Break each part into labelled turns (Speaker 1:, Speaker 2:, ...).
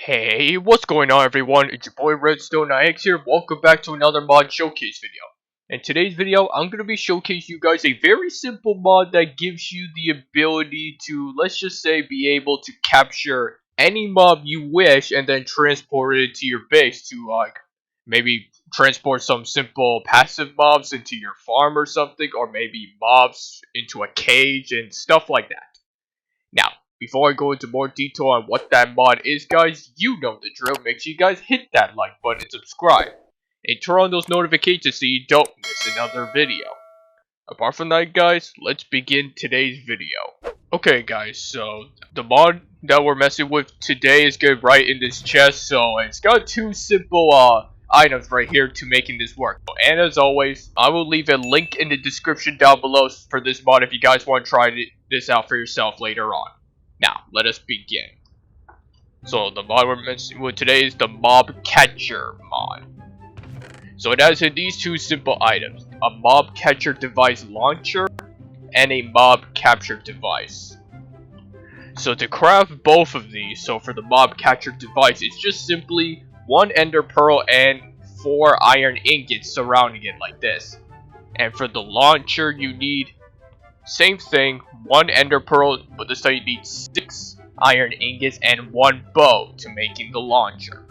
Speaker 1: Hey, what's going on everyone? It's your boy Redstone IX here. Welcome back to another mod showcase video. In today's video, I'm going to be showcasing you guys a very simple mod that gives you the ability to, let's just say, be able to capture any mob you wish and then transport it to your base to, maybe transport some simple passive mobs into your farm or something, or maybe mobs into a cage and stuff like that. Now, before I go into more detail on what that mod is, guys, you know the drill. Make sure you guys hit that like button and subscribe. And turn on those notifications so you don't miss another video. Apart from that, guys, let's begin today's video. Okay, guys, so the mod that we're messing with today is good right in this chest. So it's got two simple items right here to making this work. And as always, I will leave a link in the description down below for this mod if you guys want to try this out for yourself later on. Now, let us begin. So, the mod we're messing with today is the Mob Catcher mod. So, it has these two simple items. A Mob Catcher device launcher and a Mob Capture device. So, to craft both of these, so for the Mob Catcher device, it's just simply 1 Ender Pearl and 4 iron ingots surrounding it like this. And for the launcher, you need same thing, 1 Ender Pearl, but this time you need 6 iron ingots and 1 bow to making the launcher.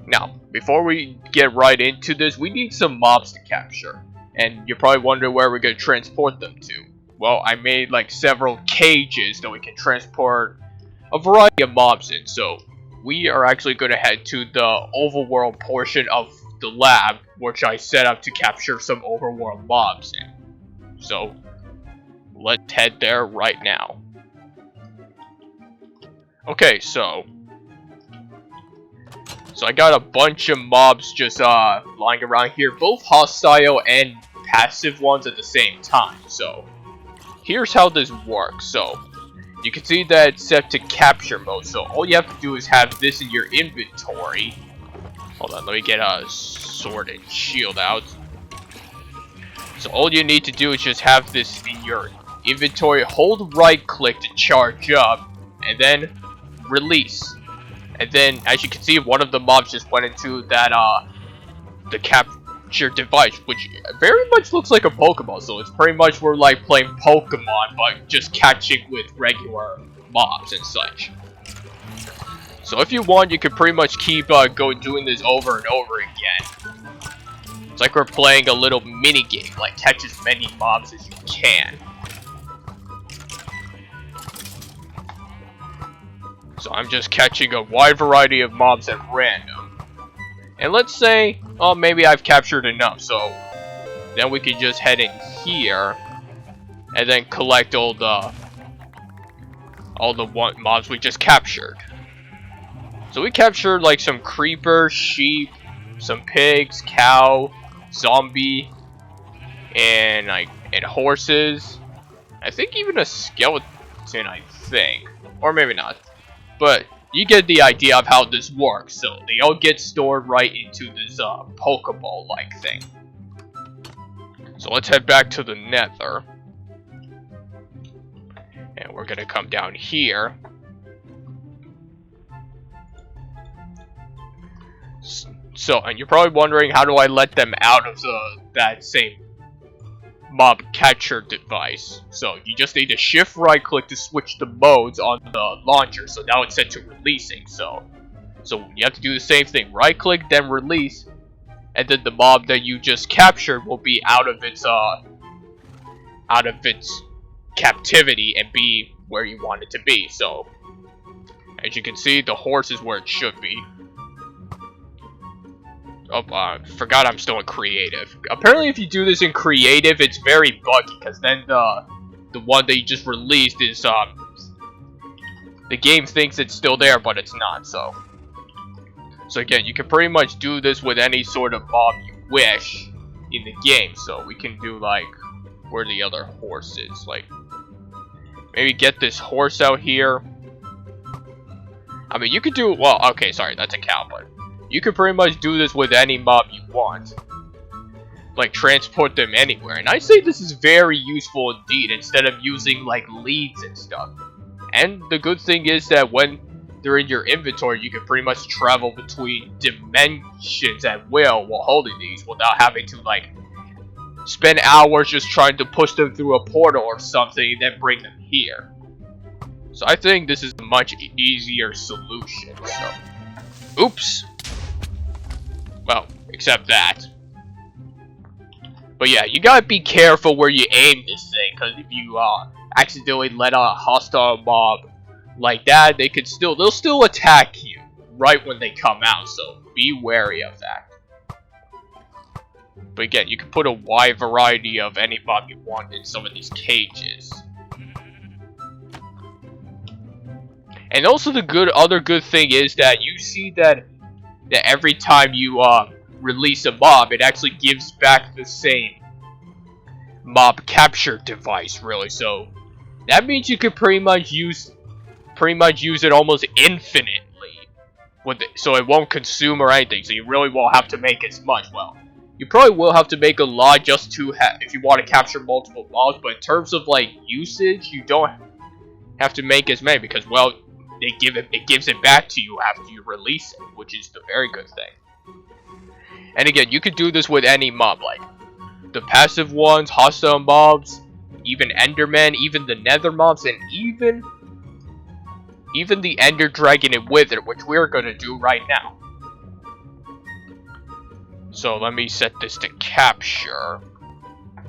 Speaker 1: Now, before we get right into this, we need some mobs to capture. And you're probably wondering where we're going to transport them to. Well, I made like several cages that we can transport a variety of mobs in. So, we are actually going to head to the overworld portion of the lab, which I set up to capture some overworld mobs in. So, let's head there right now. Okay, so I got a bunch of mobs just lying around here, both hostile and passive ones at the same time. So, here's how this works. So, you can see that it's set to capture mode. So, all you have to do is have this in your inventory. Hold on, let me get a sword and shield out. So all you need to do is just have this in your inventory, hold right click to charge up, and then release. And then, as you can see, one of the mobs just went into that, the capture device, which very much looks like a Pokemon. So it's pretty much we're like playing Pokemon, but just catching with regular mobs and such. So if you want, you could pretty much keep doing this over and over again. It's like we're playing a little mini game, like catch as many mobs as you can. So I'm just catching a wide variety of mobs at random. And let's say, oh, maybe I've captured enough, so then we can just head in here and then collect all the mobs we just captured. So we captured like some creepers, sheep, some pigs, cow, zombie, and horses. I think even a skeleton, I think. Or maybe not. But you get the idea of how this works. So they all get stored right into this Pokeball-like thing. So let's head back to the Nether. And we're gonna come down here. So, and you're probably wondering, how do I let them out of that same mob catcher device? So, you just need to shift right click to switch the modes on the launcher. So now it's set to releasing. So you have to do the same thing. Right click, then release. And then the mob that you just captured will be out of its captivity and be where you want it to be. So, as you can see, the horse is where it should be. Oh, forgot I'm still in creative. Apparently, if you do this in creative, it's very buggy, because then the one that you just released is, the game thinks it's still there, but it's not, so again, you can pretty much do this with any sort of mob you wish in the game. So we can do, like, where the other horse is, like, maybe get this horse out here. I mean, you could do, well, okay, sorry, that's a cow, but you can pretty much do this with any mob you want. Like, transport them anywhere. And I say this is very useful indeed, instead of using, like, leads and stuff. And the good thing is that when they're in your inventory, you can pretty much travel between dimensions at will while holding these without having to like spend hours just trying to push them through a portal or something and then bring them here. So I think this is a much easier solution. So, oops. Well, except that. But yeah, you gotta be careful where you aim this thing, because if you accidentally let out a hostile mob like that, they'll still attack you right when they come out. So be wary of that. But again, you can put a wide variety of any mob you want in some of these cages. And also the other good thing is that you see that every time you release a mob, it actually gives back the same mob capture device, really. So that means you could pretty much use it almost infinitely with it, so it won't consume or anything. So you really won't have to make as much. Well, you probably will have to make a lot just to if you want to capture multiple mobs, but in terms of like usage, you don't have to make as many because, well, it gives it back to you after you release it, which is the very good thing. And again, you could do this with any mob, like the passive ones, hostile mobs, even Enderman, even the Nether mobs, and even the Ender Dragon and Wither, which we're gonna do right now. So let me set this to capture,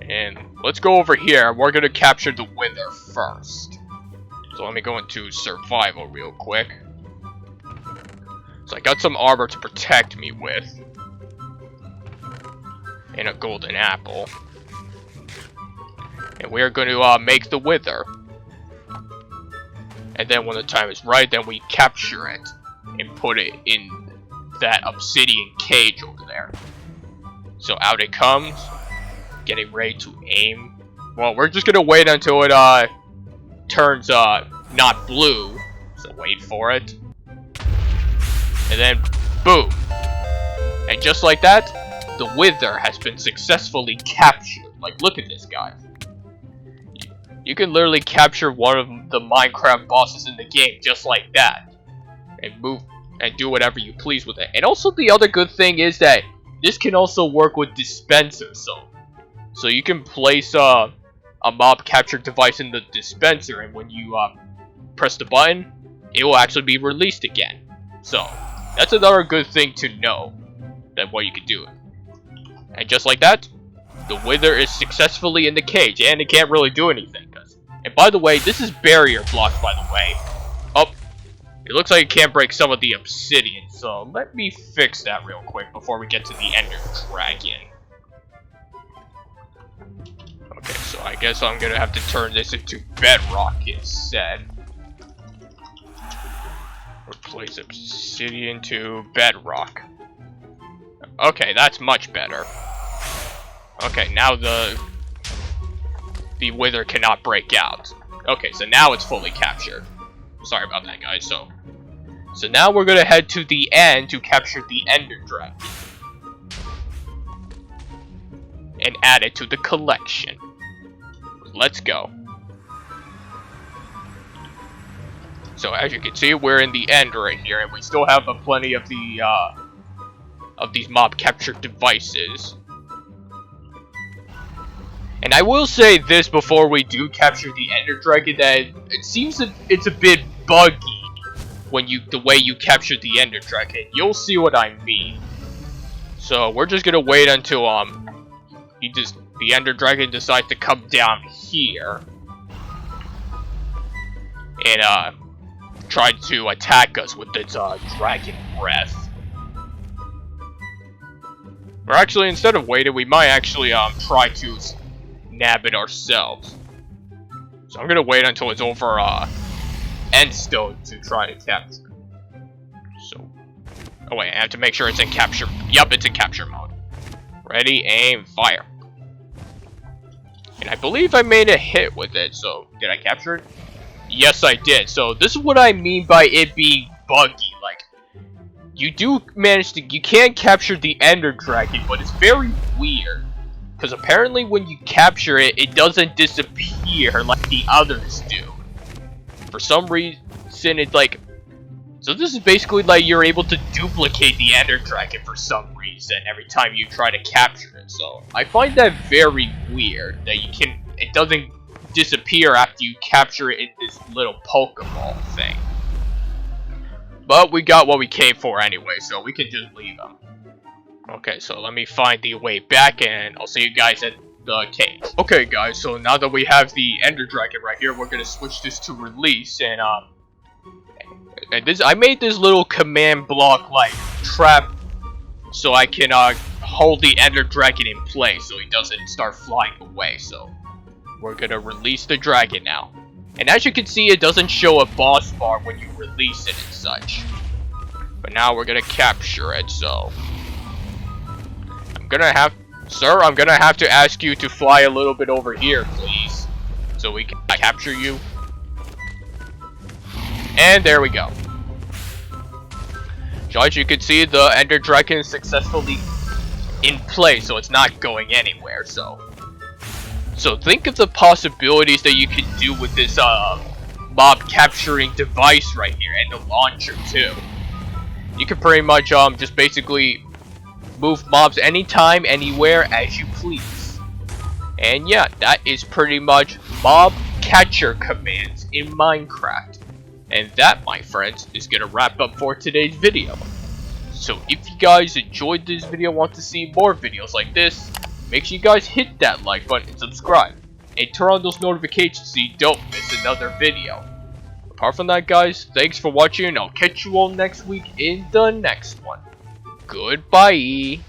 Speaker 1: and let's go over here. We're gonna capture the Wither first. So let me go into survival real quick. So I got some armor to protect me with. And a golden apple. And we're going to make the Wither. And then when the time is right, then we capture it. And put it in that obsidian cage over there. So out it comes. Getting ready to aim. Well, we're just going to wait until it turns not blue, so wait for it, and then boom, and just like that, the Wither has been successfully captured. Like, look at this, guys. You can literally capture one of the Minecraft bosses in the game just like that, and move and do whatever you please with it. And also the other good thing is that this can also work with dispensers, so you can place a mob capture device in the dispenser, and when you press the button, it will actually be released again. So that's another good thing to know, that what you can do. And just like that, the Wither is successfully in the cage, and it can't really do anything. And by the way, this is barrier blocked, by the way. Oh, it looks like it can't break some of the obsidian, so let me fix that real quick before we get to the Ender Dragon. Okay, so I guess I'm gonna have to turn this into bedrock instead. Replace obsidian to bedrock. Okay, that's much better. Okay, now the Wither cannot break out. Okay, so now it's fully captured. Sorry about that, guys. So now we're gonna head to the end to capture the Ender Dragon and add it to the collection. Let's go. So as you can see, we're in the end right here, and we still have plenty of these mob capture devices. And I will say this before we do capture the Ender Dragon, that it seems that it's a bit buggy when the way you capture the Ender Dragon. You'll see what I mean. So we're just gonna wait until the Ender Dragon decides to come down here and try to attack us with its dragon breath. Or actually, instead of waiting, we might actually try to nab it ourselves. So I'm gonna wait until it's over end stone to try to capture it. So, oh wait, I have to make sure it's in capture. Yup, it's in capture mode. Ready, aim, fire. And I believe I made a hit with it. So did I capture it? Yes, I did. So this is what I mean by it being buggy. Like, you do manage to, you can capture the Ender Dragon, but it's very weird. Because apparently when you capture it, it doesn't disappear like the others do. For some reason, it's So this is basically like you're able to duplicate the Ender Dragon for some reason every time you try to capture it. So I find that very weird that it doesn't disappear after you capture it in this little Pokeball thing. But we got what we came for anyway, so we can just leave them. Okay, so let me find the way back, and I'll see you guys at the cave. Okay, guys, so now that we have the Ender Dragon right here, we're gonna switch this to release, and I made this little command block like trap, so I can hold the Ender Dragon in place, so he doesn't start flying away. So we're gonna release the dragon now, and as you can see, it doesn't show a boss bar when you release it and such. But now we're gonna capture it, so I'm gonna have to ask you to fly a little bit over here, please, so we can capture you. And there we go. So as you can see, the Ender Dragon is successfully in place, so it's not going anywhere. So think of the possibilities that you can do with this mob capturing device right here, and the launcher too. You can pretty much just basically move mobs anytime, anywhere, as you please. And yeah, that is pretty much mob catcher commands in Minecraft. And that, my friends, is gonna wrap up for today's video. So if you guys enjoyed this video, want to see more videos like this, make sure you guys hit that like button and subscribe. And turn on those notifications so you don't miss another video. Apart from that, guys, thanks for watching, and I'll catch you all next week in the next one. Goodbye.